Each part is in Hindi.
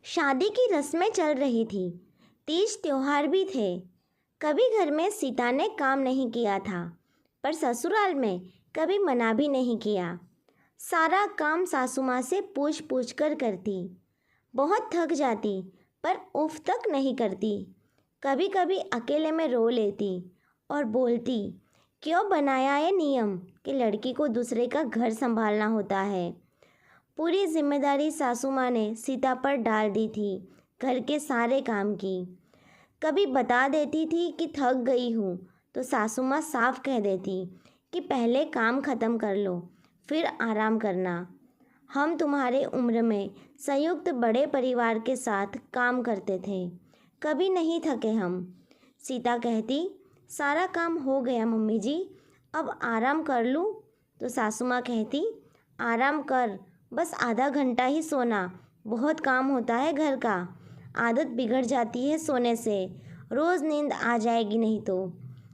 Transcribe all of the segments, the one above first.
शादी की रस्में चल रही थी। तीज त्योहार भी थे। कभी घर में सीता ने काम नहीं किया था, पर ससुराल में कभी मना भी नहीं किया। सारा काम सासू माँ से पूछ पूछ कर करती। बहुत थक जाती, पर उफ तक नहीं करती। कभी कभी अकेले में रो लेती और बोलती, क्यों बनाया ये नियम कि लड़की को दूसरे का घर संभालना होता है। पूरी जिम्मेदारी सासू माँ ने सीता पर डाल दी थी, घर के सारे काम की। कभी बता देती थी कि थक गई हूँ, तो सासू माँ साफ कह देती कि पहले काम ख़त्म कर लो, फिर आराम करना। हम तुम्हारे उम्र में संयुक्त बड़े परिवार के साथ काम करते थे, कभी नहीं थके हम। सीता कहती, सारा काम हो गया मम्मी जी, अब आराम कर लूँ। तो सासू माँ कहती, आराम कर, बस आधा घंटा ही सोना, बहुत काम होता है घर का। आदत बिगड़ जाती है सोने से, रोज़ नींद आ जाएगी नहीं तो।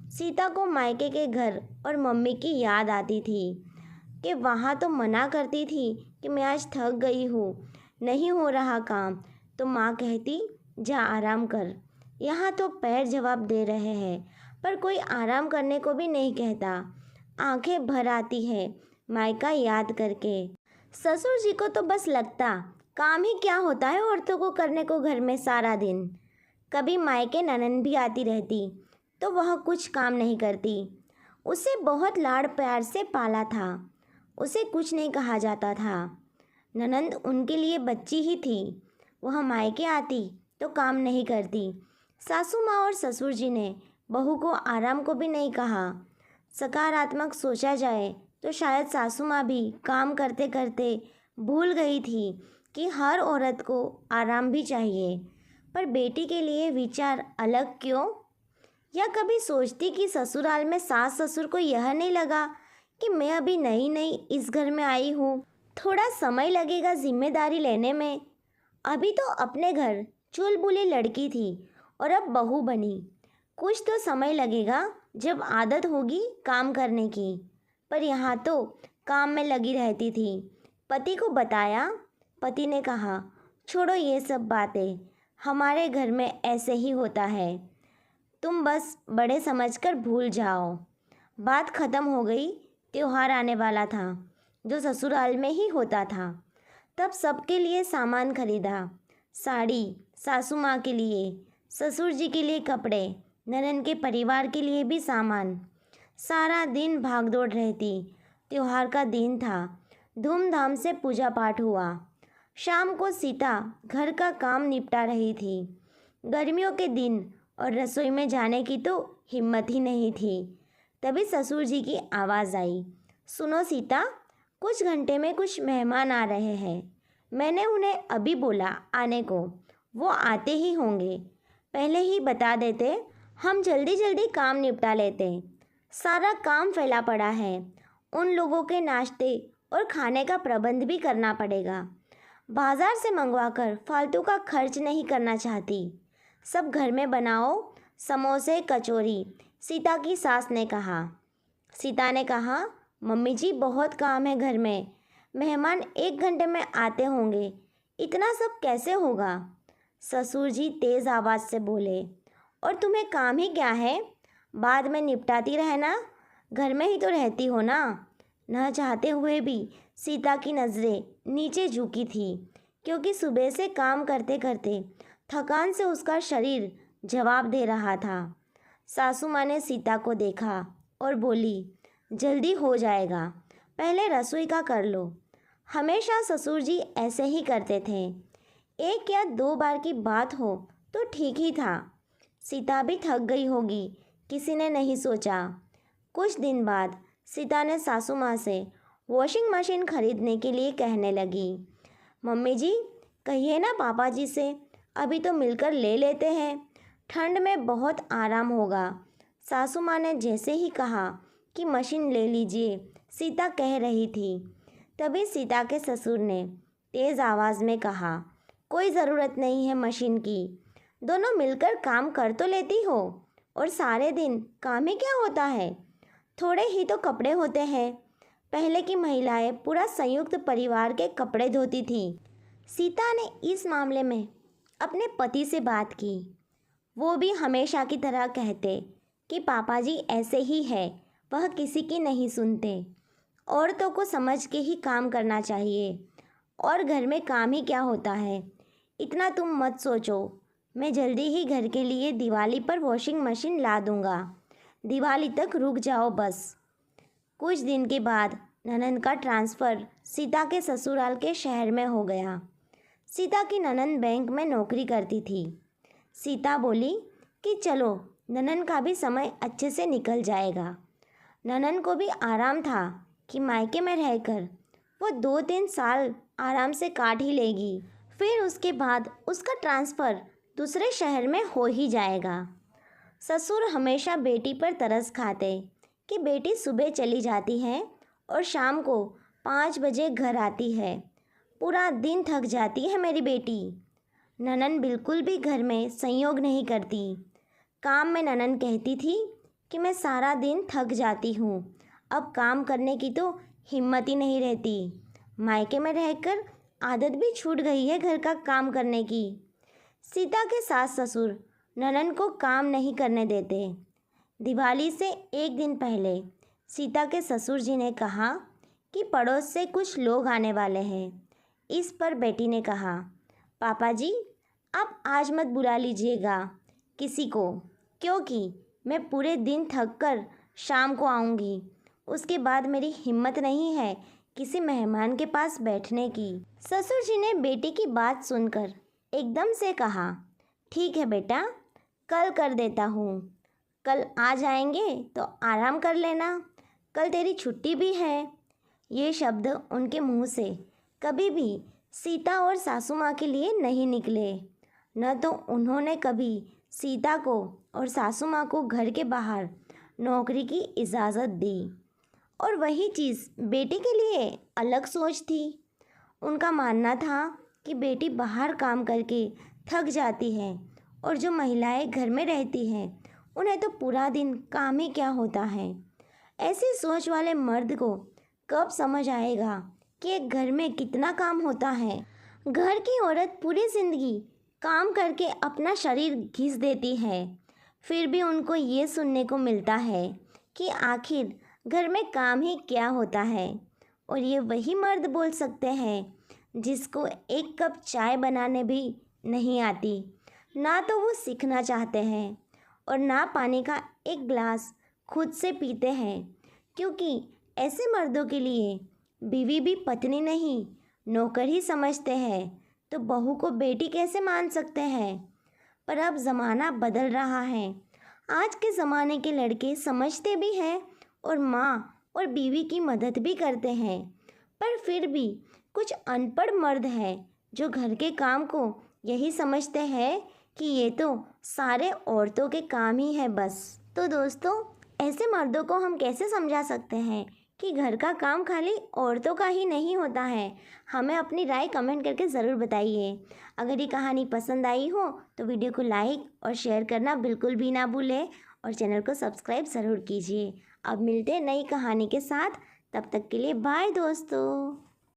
सीता को मायके के घर और मम्मी की याद आती थी कि वहाँ तो मना करती थी कि मैं आज थक गई हूँ, नहीं हो रहा काम, तो माँ कहती, जा आराम कर। यहाँ तो पैर जवाब दे रहे हैं, पर कोई आराम करने को भी नहीं कहता। आंखें भर आती है मायका याद करके। ससुर जी को तो बस लगता काम ही क्या होता है औरतों को करने को घर में सारा दिन। कभी मायके ननद भी आती रहती, तो वह कुछ काम नहीं करती। उसे बहुत लाड़ प्यार से पाला था, उसे कुछ नहीं कहा जाता था। ननंद उनके लिए बच्ची ही थी। वह मायके आती तो काम नहीं करती। सासू माँ और ससुर जी ने बहू को आराम को भी नहीं कहा। सकारात्मक सोचा जाए तो शायद सासू माँ भी काम करते करते भूल गई थी कि हर औरत को आराम भी चाहिए। पर बेटी के लिए विचार अलग क्यों? या कभी सोचती कि ससुराल में सास ससुर को यह नहीं लगा कि मैं अभी नई नई इस घर में आई हूँ, थोड़ा समय लगेगा जिम्मेदारी लेने में। अभी तो अपने घर चुलबुली लड़की थी और अब बहू बनी। कुछ तो समय लगेगा जब आदत होगी काम करने की। पर यहाँ तो काम में लगी रहती थी। पति को बताया, पति ने कहा, छोड़ो ये सब बातें, हमारे घर में ऐसे ही होता है, तुम बस बड़े समझकर भूल जाओ। बात खत्म हो गई। त्योहार आने वाला था जो ससुराल में ही होता था। तब सबके लिए सामान खरीदा, साड़ी, सासू माँ के लिए, ससुर जी के लिए कपड़े, ननद के परिवार के लिए भी सामान। सारा दिन भागदौड़ रहती। त्योहार का दिन था। धूमधाम से पूजा पाठ हुआ। शाम को सीता घर का काम निपटा रही थी। गर्मियों के दिन और रसोई में जाने की तो हिम्मत ही नहीं थी। तभी ससुर जी की आवाज़ आई, सुनो सीता, कुछ घंटे में कुछ मेहमान आ रहे हैं। मैंने उन्हें अभी बोला आने को, वो आते ही होंगे। पहले ही बता देते, हम जल्दी जल्दी काम निपटा लेते। सारा काम फैला पड़ा है। उन लोगों के नाश्ते और खाने का प्रबंध भी करना पड़ेगा। बाज़ार से मंगवाकर फालतू का खर्च नहीं करना चाहती। सब घर में बनाओ, समोसे कचौरी, सीता की सास ने कहा। सीता ने कहा, मम्मी जी बहुत काम है घर में, मेहमान 1 घंटे में आते होंगे, इतना सब कैसे होगा? ससुर जी तेज़ आवाज़ से बोले, और तुम्हें काम ही क्या है, बाद में निपटाती रहना, घर में ही तो रहती हो ना। न चाहते हुए भी सीता की नज़रें नीचे झुकी थी, क्योंकि सुबह से काम करते करते थकान से उसका शरीर जवाब दे रहा था। सासू माँ ने सीता को देखा और बोली, जल्दी हो जाएगा, पहले रसोई का कर लो। हमेशा ससुर जी ऐसे ही करते थे। 1 या 2 बार की बात हो तो ठीक ही था। सीता भी थक गई होगी, किसी ने नहीं सोचा। कुछ दिन बाद सीता ने सासू माँ से वॉशिंग मशीन खरीदने के लिए कहने लगी। मम्मी जी, कहिए ना पापा जी से, अभी तो मिलकर ले लेते हैं, ठंड में बहुत आराम होगा। सासू माँ ने जैसे ही कहा कि मशीन ले लीजिए, सीता कह रही थी, तभी सीता के ससुर ने तेज़ आवाज़ में कहा, कोई ज़रूरत नहीं है मशीन की, दोनों मिलकर काम कर तो लेती हो, और सारे दिन काम ही क्या होता है, थोड़े ही तो कपड़े होते हैं। पहले की महिलाएं पूरा संयुक्त परिवार के कपड़े धोती थी। सीता ने इस मामले में अपने पति से बात की। वो भी हमेशा की तरह कहते कि पापा जी ऐसे ही है, वह किसी की नहीं सुनते। औरतों को समझ के ही काम करना चाहिए। और घर में काम ही क्या होता है, इतना तुम मत सोचो। मैं जल्दी ही घर के लिए दिवाली पर वॉशिंग मशीन ला दूँगा। दिवाली तक रुक जाओ बस। कुछ दिन के बाद ननंद का ट्रांसफ़र सीता के ससुराल के शहर में हो गया। सीता की ननंद बैंक में नौकरी करती थी। सीता बोली कि चलो, ननंद का भी समय अच्छे से निकल जाएगा। ननंद को भी आराम था कि मायके में रहकर वो 2-3 साल आराम से काट ही लेगी। फिर उसके बाद उसका ट्रांसफ़र दूसरे शहर में हो ही जाएगा। ससुर हमेशा बेटी पर तरस खाते कि बेटी सुबह चली जाती है और शाम को 5 बजे घर आती है। पूरा दिन थक जाती है मेरी बेटी। ननंद बिल्कुल भी घर में संयोग नहीं करती। काम में ननंद कहती थी कि मैं सारा दिन थक जाती हूँ, अब काम करने की तो हिम्मत ही नहीं रहती। मायके में रहकर आदत भी छूट गई है घर का काम करने की। सीता के सास ससुर ननंद को काम नहीं करने देते। दिवाली से एक दिन पहले सीता के ससुर जी ने कहा कि पड़ोस से कुछ लोग आने वाले हैं। इस पर बेटी ने कहा, पापा जी आप आज मत बुला लीजिएगा किसी को, क्योंकि मैं पूरे दिन थक कर शाम को आऊँगी। उसके बाद मेरी हिम्मत नहीं है किसी मेहमान के पास बैठने की। ससुर जी ने बेटी की बात सुनकर एकदम से कहा, ठीक है बेटा, कल कर देता हूँ। कल आ जाएंगे तो आराम कर लेना, कल तेरी छुट्टी भी है। ये शब्द उनके मुंह से कभी भी सीता और सासू माँ के लिए नहीं निकले। न तो उन्होंने कभी सीता को और सासू माँ को घर के बाहर नौकरी की इजाज़त दी। और वही चीज़ बेटी के लिए अलग सोच थी। उनका मानना था कि बेटी बाहर काम करके थक जाती है और जो महिलाएं घर में रहती हैं उन्हें तो पूरा दिन काम ही क्या होता है। ऐसी सोच वाले मर्द को कब समझ आएगा कि एक घर में कितना काम होता है। घर की औरत पूरी ज़िंदगी काम करके अपना शरीर घिस देती है, फिर भी उनको ये सुनने को मिलता है कि आखिर घर में काम ही क्या होता है। और ये वही मर्द बोल सकते हैं जिसको एक कप चाय बनाने भी नहीं आती, ना तो वो सीखना चाहते हैं और ना पानी का एक गिलास खुद से पीते हैं, क्योंकि ऐसे मर्दों के लिए बीवी भी पत्नी नहीं नौकर ही समझते हैं। तो बहू को बेटी कैसे मान सकते हैं। पर अब ज़माना बदल रहा है। आज के ज़माने के लड़के समझते भी हैं और माँ और बीवी की मदद भी करते हैं। पर फिर भी कुछ अनपढ़ मर्द हैं जो घर के काम को यही समझते हैं कि ये तो सारे औरतों के काम ही है बस। तो दोस्तों, ऐसे मर्दों को हम कैसे समझा सकते हैं कि घर का काम खाली औरतों का ही नहीं होता है। हमें अपनी राय कमेंट करके ज़रूर बताइए। अगर ये कहानी पसंद आई हो तो वीडियो को लाइक और शेयर करना बिल्कुल भी ना भूलें और चैनल को सब्सक्राइब ज़रूर कीजिए। अब मिलते हैं नई कहानी के साथ, तब तक के लिए बाय दोस्तों।